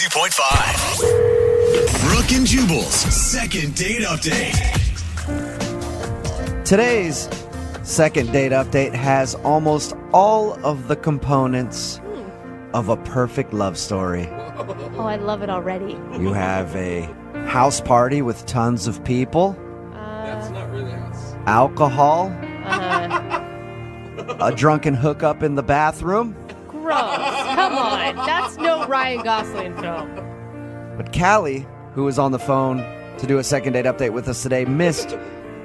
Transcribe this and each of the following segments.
92.5. Brooke and Jubal's second date update. Today's second date update has almost all of the components of a perfect love story. Oh, I love it already. You have a house party with tons of people, That's not really us. alcohol, a drunken hookup in the bathroom. Gross. Come on. That's no Ryan Gosling film. But Callie, who was on the phone to do a second date update with us today, missed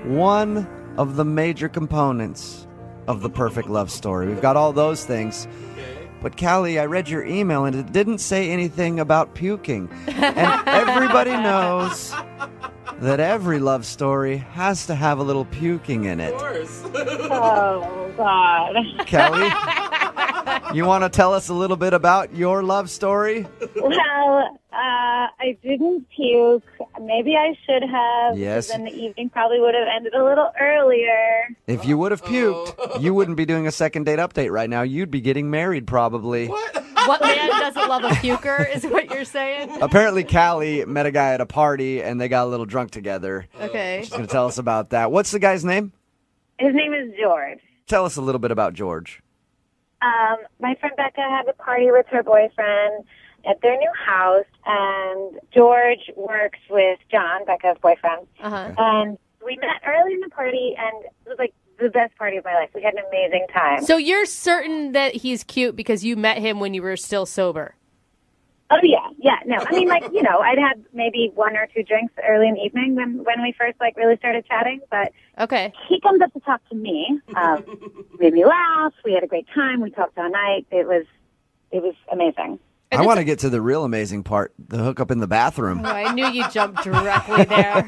one of the major components of the perfect love story. We've got all those things. But Callie, I read your email and it didn't say anything about puking. And everybody knows that every love story has to have a little puking in it. Of course. Oh, God. Callie, you want to tell us a little bit about your love story? Well, I didn't puke. Maybe I should have. Yes. Then the evening probably would have ended a little earlier. If you would have puked, you wouldn't be doing a second date update right now. You'd be getting married probably. What man doesn't love a puker is what you're saying? Apparently, Callie met a guy at a party and they got a little drunk together. Okay. She's going to tell us about that. What's the guy's name? His name is George. Tell us a little bit about George. My friend Becca had a party with her boyfriend at their new house, and George works with John, Becca's boyfriend. Uh-huh. And we met early in the party, and it was like the best party of my life. We had an amazing time. So you're certain that he's cute because you met him when you were still sober? Oh, yeah. No, I mean, like, I'd had maybe one or two drinks early in the evening when we first, really started chatting. But Okay. he comes up to talk to me, made me laugh. We had a great time. We talked all night. It was amazing. I want to get to the real amazing part, the hookup in the bathroom. Oh, I knew you jumped directly there.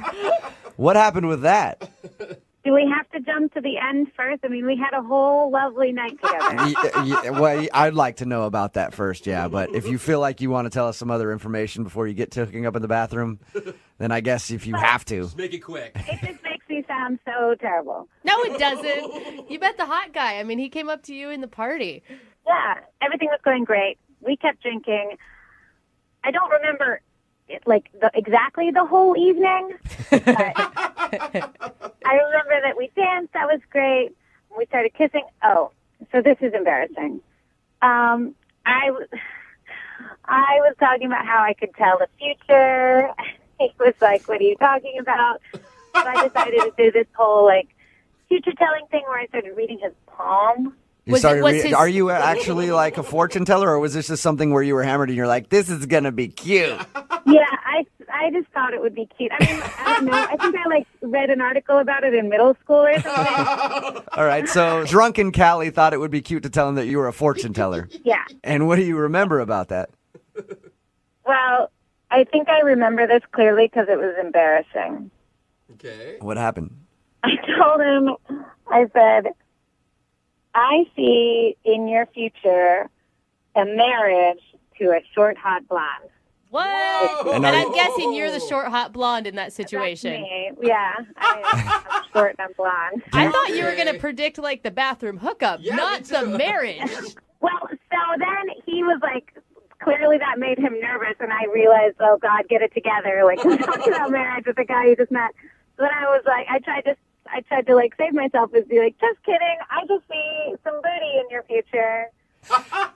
What happened with that? Do we have to jump to the end first? I mean, we had a whole lovely night together. Well, I'd like to know about that first, yeah. But if you feel like you want to tell us some other information before you get to hooking up in the bathroom, then I guess if you have to. Just make it quick. It just makes me sound so terrible. No, it doesn't. You met the hot guy. I mean, he came up to you in the party. Yeah, everything was going great. We kept drinking. I don't remember exactly the whole evening, but I remember that we danced. That was great. We started kissing. Oh, so this is embarrassing. I was talking about how I could tell the future. He was like, "What are you talking about?" So I decided to do this whole future telling thing where I started reading his palm. Are you actually like a fortune teller, or was this just something where you were hammered and you're like, this is going to be cute? Yeah, I just thought it would be cute. I mean, I don't know. I think I read an article about it in middle school or something. All right, so drunken Callie thought it would be cute to tell him that you were a fortune teller. Yeah. And what do you remember about that? Well, I think I remember this clearly because it was embarrassing. Okay. What happened? I told him, I said, I see in your future a marriage to a short, hot blonde. What? And I'm guessing you're the short, hot blonde in that situation. That's me. Yeah, I'm short and I'm blonde. I thought you were going to predict the bathroom hookup, not the marriage. Well, so then he was clearly that made him nervous, and I realized, oh God, get it together. Talking about marriage with a guy you just met. So then I was I tried to save myself and be just kidding. I just see some booty in your future.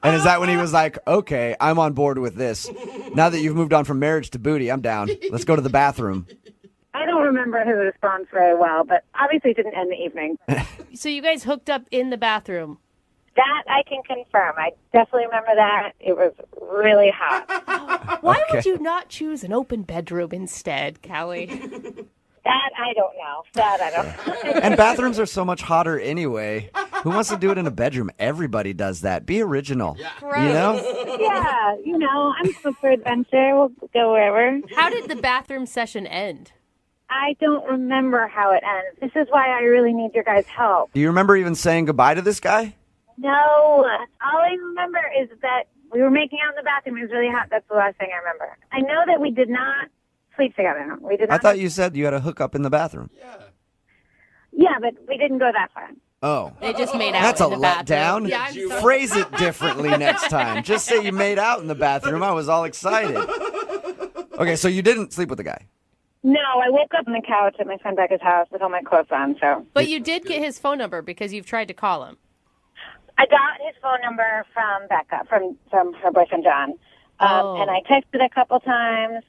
And is that when he was like, okay, I'm on board with this. Now that you've moved on from marriage to booty, I'm down. Let's go to the bathroom. I don't remember his response very well, but obviously it didn't end the evening. So you guys hooked up in the bathroom? That I can confirm. I definitely remember that. It was really hot. Why would you not choose an open bedroom instead, Callie? That I don't know. That I don't know. And bathrooms are so much hotter anyway. Who wants to do it in a bedroom? Everybody does that. Be original. Yeah. You know? Yeah, I'm supposed for adventure. We'll go wherever. How did the bathroom session end? I don't remember how it ends. This is why I really need your guys' help. Do you remember even saying goodbye to this guy? No. All I remember is that we were making out in the bathroom. It was really hot. That's the last thing I remember. I know that we did not sleep together. We did not. I thought you said you had a hookup in the bathroom. Yeah, but we didn't go that far. Oh. They just made out That's a in the bathroom. letdown. Yeah, I'm sorry. Phrase it differently next time. Just say you made out in the bathroom. I was all excited. Okay, so you didn't sleep with the guy. No, I woke up on the couch at my friend Becca's house with all my clothes on, so. But you did get his phone number because you've tried to call him. I got his phone number from Becca, from her boyfriend John. And I texted a couple times,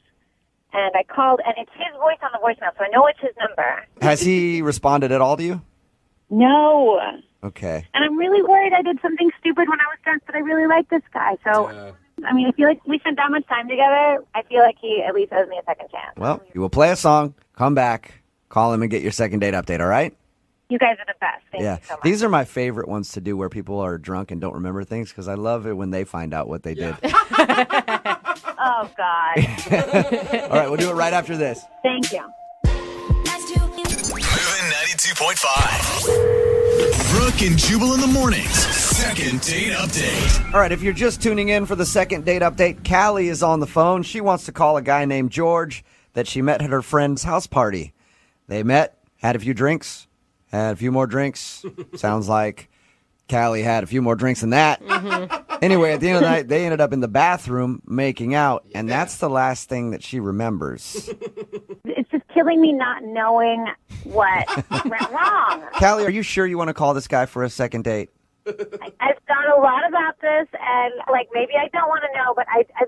and I called, and it's his voice on the voicemail, so I know it's his number. Has he responded at all to you? No. Okay. And I'm really worried I did something stupid when I was drunk, but I really like this guy. So, I mean, I feel like we spent that much time together. I feel like he at least owes me a second chance. Well, you will play a song, come back, call him, and get your second date update, all right? You guys are the best. Thank Yeah. you so much. These are my favorite ones to do where people are drunk and don't remember things because I love it when they find out what they did. Oh, God. All right, we'll do it right after this. Thank you. Moving 92.5. Brooke and Jubal in the mornings. Second date update. All right, if you're just tuning in for the second date update, Callie is on the phone. She wants to call a guy named George that she met at her friend's house party. They met, had a few drinks, had a few more drinks. Sounds like Callie had a few more drinks than that. Anyway, at the end of the night, they ended up in the bathroom making out, and that's the last thing that she remembers. It's just killing me not knowing what went wrong. Callie, are you sure you want to call this guy for a second date? I've thought a lot about this, and, like, maybe I don't want to know, but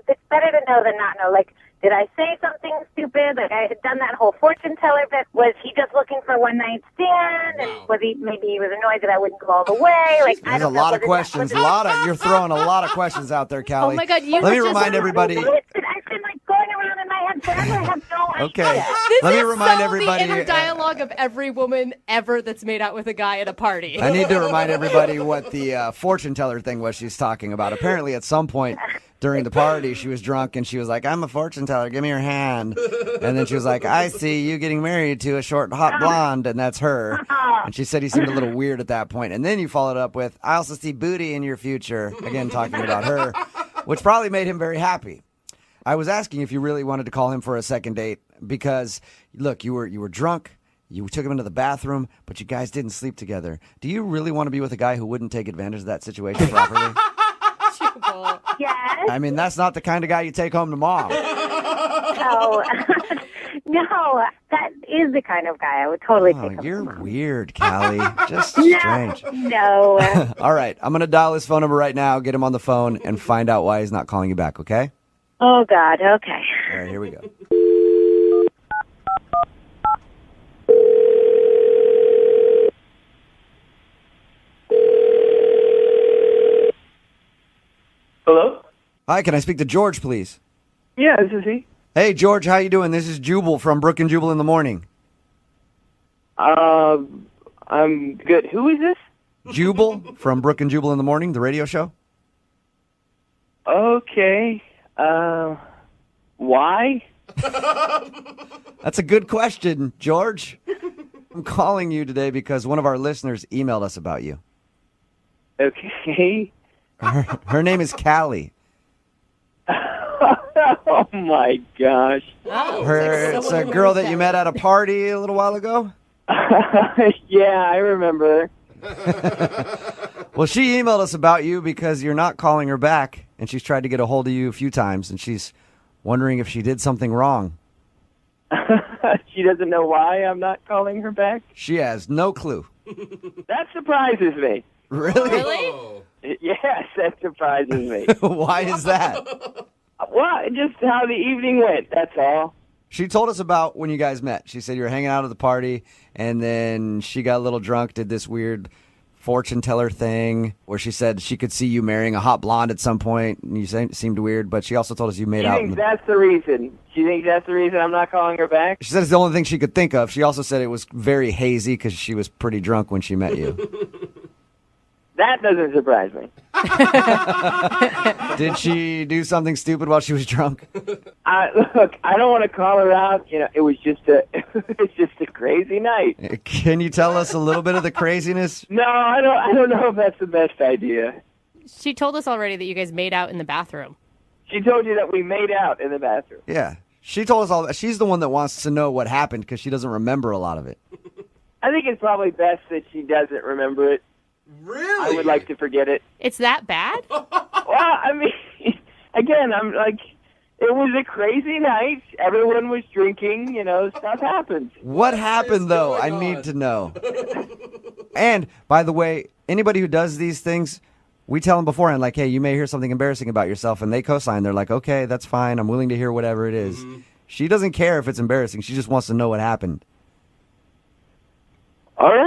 it's better to know than not know. Like, did I say something stupid? Like, I had done that whole fortune teller bit. Was he just looking for a one-night stand? And maybe he was annoyed that I wouldn't go all the way? Like, I There's a don't know. lot of questions. You're throwing a lot of questions out there, Callie. Oh, my God. Let me remind everybody. I've been, like, going around in my head forever. I have no idea. Okay. This Let me is remind so everybody. the inner dialogue of every woman ever that's made out with a guy at a party. I need to remind everybody what the fortune teller thing was she's talking about. Apparently, at some point during the party, she was drunk and she was like, "I'm a fortune teller. Give me your hand." And then she was like, "I see you getting married to a short, hot blonde," and that's her. And she said he seemed a little weird at that point. And then you followed up with, "I also see booty in your future." Again, talking about her, which probably made him very happy. I was asking if you really wanted to call him for a second date because, look, you were drunk. You took him into the bathroom, but you guys didn't sleep together. Do you really want to be with a guy who wouldn't take advantage of that situation properly? Yes. I mean, that's not the kind of guy you take home to mom. No. No, that is the kind of guy I would totally Oh, take. you're weird, Callie. Just strange. No. All right, I'm going to dial his phone number right now, get him on the phone, and find out why he's not calling you back, okay? Oh, God. Okay. All right, here we go. Hello? Hi, can I speak to George, please? Yeah, this is he. Hey, George, how you doing? This is Jubal from Brooke and Jubal in the Morning. I'm good. Who is this? Jubal from Brooke and Jubal in the Morning, the radio show. Okay. Why? That's a good question, George. I'm calling you today because one of our listeners emailed us about you. Okay. Her name is Callie. Oh, my gosh. It's a girl that you met at a party a little while ago? Yeah, I remember. Well, she emailed us about you because you're not calling her back, and she's tried to get a hold of you a few times, and she's wondering if she did something wrong. She doesn't know why I'm not calling her back? She has no clue. That surprises me. Really? Really? Yes, that surprises me. Why is that? Well, just how the evening went, that's all. She told us about when you guys met. She said you were hanging out at the party, and then she got a little drunk, did this weird fortune teller thing where she said she could see you marrying a hot blonde at some point, and you seemed weird, but she also told us you made She out. thinks that's the reason. She thinks that's the reason I'm not calling her back? She said it's the only thing she could think of. She also said it was very hazy because she was pretty drunk when she met you. That doesn't surprise me. Did she do something stupid while she was drunk? Look, I don't want to call her out. You know, it was just a crazy night. Can you tell us a little bit of the craziness? No, I don't know if that's the best idea. She told us already that you guys made out in the bathroom. She told you that we made out in the bathroom. Yeah. She told us all that. She's the one that wants to know what happened because she doesn't remember a lot of it. I think it's probably best that she doesn't remember it. Really? I would like to forget it. It's that bad? Well, I mean, again, I'm like, It was a crazy night. Everyone was drinking. Stuff happens. What happened, though? I going need on? to know. And, by the way, anybody who does these things, we tell them beforehand, like, hey, you may hear something embarrassing about yourself, and they co-sign. They're like, okay, that's fine. I'm willing to hear whatever it is. She doesn't care if it's embarrassing. She just wants to know what happened. All right.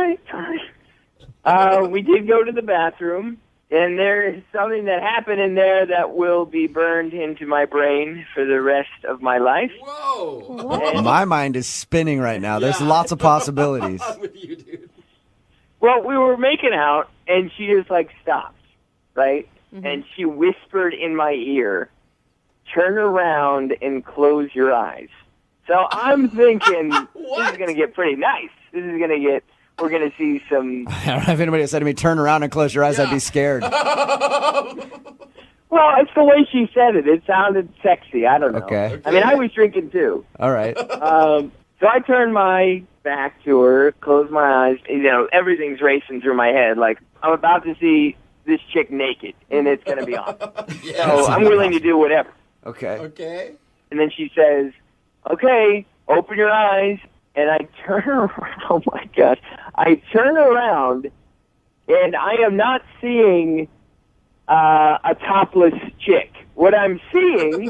We did go to the bathroom, and there is something that happened in there that will be burned into my brain for the rest of my life. Whoa. My mind is spinning right now. There's Yeah. lots of possibilities. I'm with you, dude. Well, we were making out, and she just, stopped, right? And she whispered in my ear, turn around and close your eyes. So I'm thinking, this is going to get pretty nice. We're going to see some... I don't know if anybody had said to me, turn around and close your eyes, I'd be scared. Well, it's the way she said it. It sounded sexy. I don't know. Okay. I mean, I was drinking too. All right. So I turned my back to her, closed my eyes. Everything's racing through my head. I'm about to see this chick naked, and it's going to be on. So I'm willing to do whatever. Okay. Okay. And then she says, okay, open your eyes. And I turn around. Oh, my gosh. I turn around, and I am not seeing a topless chick. What I'm seeing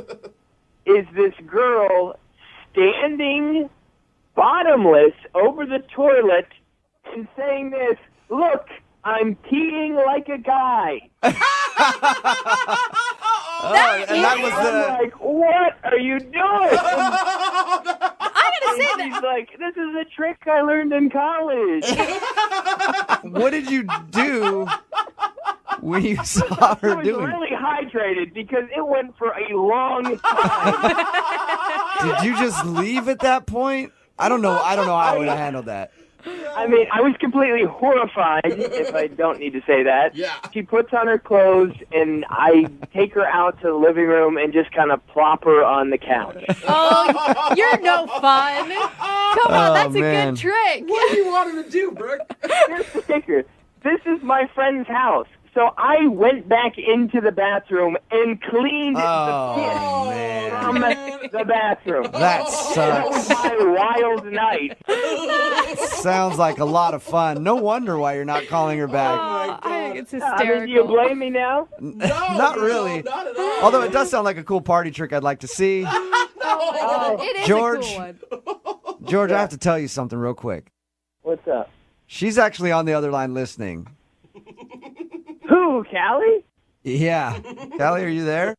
is this girl standing bottomless over the toilet and saying this, look, I'm peeing like a guy. And that was I'm like, what are you doing? I gotta say She's that. like, this is a trick I learned in college. What did you do when you saw I her was doing it? really hydrated because it went for a long time. Did you just leave at that point? I don't know how I would have handled that. I mean, I was completely horrified, if I don't need to say that. Yeah. She puts on her clothes, and I take her out to the living room and just kind of plop her on the couch. Oh, you're no fun. Come on, that's man. a good trick. What do you want him to do, Brooke? Here's the kicker. This is my friend's house. So I went back into the bathroom and cleaned Oh, the piss from man. the bathroom. That That was sucks. my wild night. Sounds like a lot of fun. No wonder why you're not calling her back. Oh, I think it's Do you hysterical. blame me now? No, Not really. Not at all. Although it does sound like a cool party trick I'd like to see. It is George. a cool one. George, I have to tell you something real quick. What's up? She's actually on the other line listening. Who, Callie? Yeah. Callie, are you there?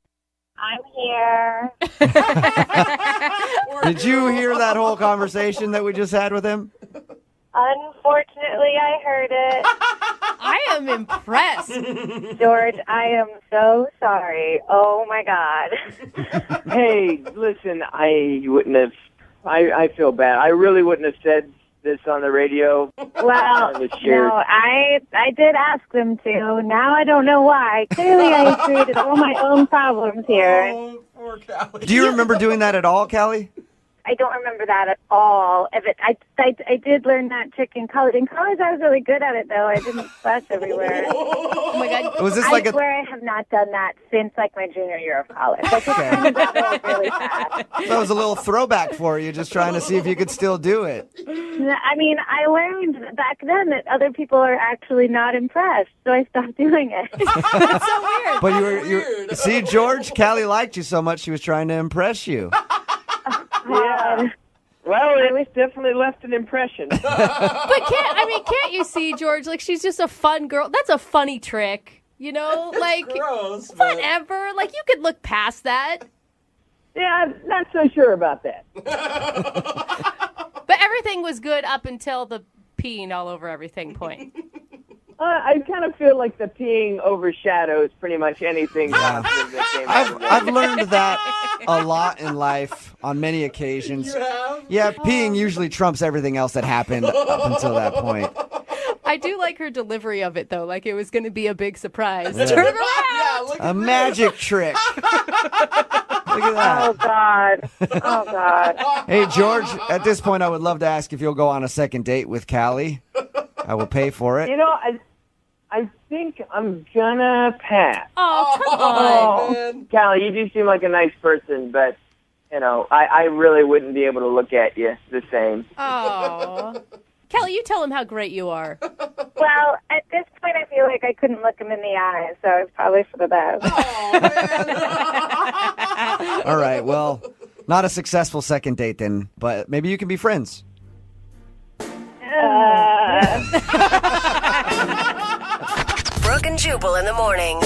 I'm here. Did you hear that whole conversation that we just had with him? Unfortunately, I heard it. I am impressed. George, I am so sorry. Oh, my God. Hey, listen, I wouldn't have. I feel bad. I really wouldn't have said this on the radio. Well, It was shared. no, I did ask them to. Now I don't know why. Clearly, I created all my own problems here. Oh, poor Callie. Do you remember doing that at all, Callie? I don't remember that at all. If it, I did learn that trick in college. In college, I was really good at it, though. I didn't splash everywhere. Oh my God. Was this I like a... swear I have not done that since, my junior year of college. I just kind of got old really fast. That was a little throwback for you, just trying to see if you could still do it. I mean, I learned back then that other people are actually not impressed, so I stopped doing it. That's so weird. But you Weird. see, George, Callie liked you so much she was trying to impress you. Yeah. Well, it was definitely left an impression. But can't you see, George? She's just a fun girl. That's a funny trick. You know, Gross. But whatever. You could look past that. Yeah, I'm not so sure about that. But everything was good up until the peeing all over everything point. I kind of feel like the peeing overshadows pretty much anything positive that came out of it. I've learned that a lot in life on many occasions. you have? Yeah, peeing usually trumps everything else that happened up until that point. I do like her delivery of it, though. It was going to be a big surprise. Yeah. Turn around! Yeah, look A magic trick. Look at Oh, that. God. Oh, God. Hey, George, at this point, I would love to ask if you'll go on a second date with Callie. I will pay for it. You know, I think I'm gonna pass. Oh, come on. Oh, man. Callie, you do seem like a nice person, but, you know, I really wouldn't be able to look at you the same. Oh. Kelly, you tell him how great you are. Well, at this point, I feel like I couldn't look him in the eye, so it's probably for the best. Oh, man. All right, well, not a successful second date then, but maybe you can be friends. Brooke and Jubal in the morning.